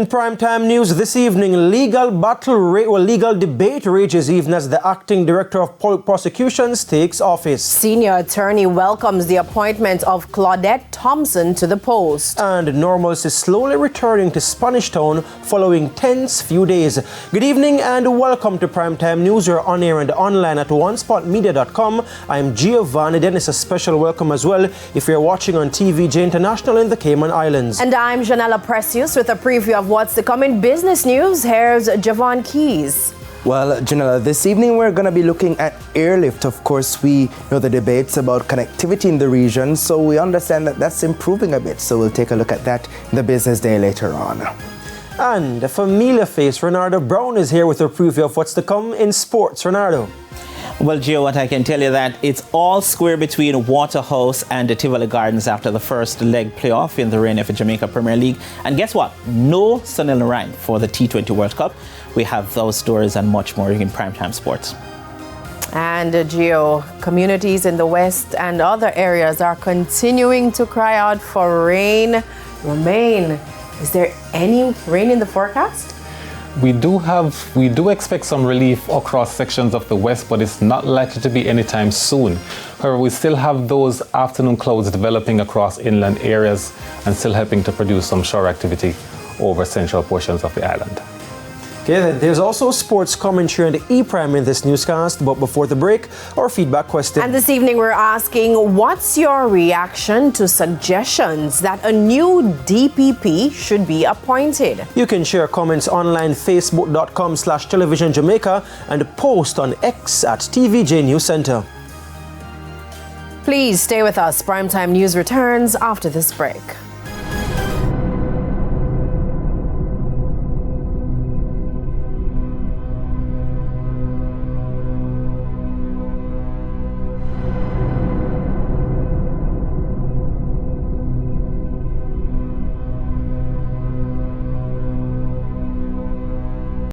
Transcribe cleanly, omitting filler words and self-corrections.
In primetime news this evening, legal debate rages even as the acting director of prosecutions takes office. Senior attorney welcomes the appointment of Claudette Thompson to the post. And normalcy is slowly returning to Spanish Town following tense few days. Good evening and welcome to primetime news. You're on air and online at onespotmedia.com. I'm Giovanni Dennis. A special welcome as well if you're watching on TVJ International in the Cayman Islands. And I'm Janella Precious with a preview of what's to come in business news. Here's Javon Keys. Well, Janella, this evening we're going to be looking at airlift. Of course, we know the debates about connectivity in the region, so we understand that that's improving a bit. So we'll take a look at that in the business day later on. And a familiar face, Renardo Brown, is here with a preview of what's to come in sports. Renardo. Well, Gio, what I can tell you that it's all square between Waterhouse and the Tivoli Gardens after the first leg playoff in the reign of the Jamaica Premier League. And guess what? No Sunil Narayan for the T20 World Cup. We have those stories and much more in Primetime Sports. And Gio, communities in the West and other areas are continuing to cry out for rain. Romain, is there any rain in the forecast? We do expect some relief across sections of the west, but it's not likely to be anytime soon. However, we still have those afternoon clouds developing across inland areas and still helping to produce some shower activity over central portions of the island. Okay, there's also sports commentary on the E-Prime in this newscast, but before the break, our feedback question. And this evening we're asking, what's your reaction to suggestions that a new DPP should be appointed? You can share comments online, facebook.com/televisionjamaica and post on X at TVJ News Center. Please stay with us. Primetime News returns after this break.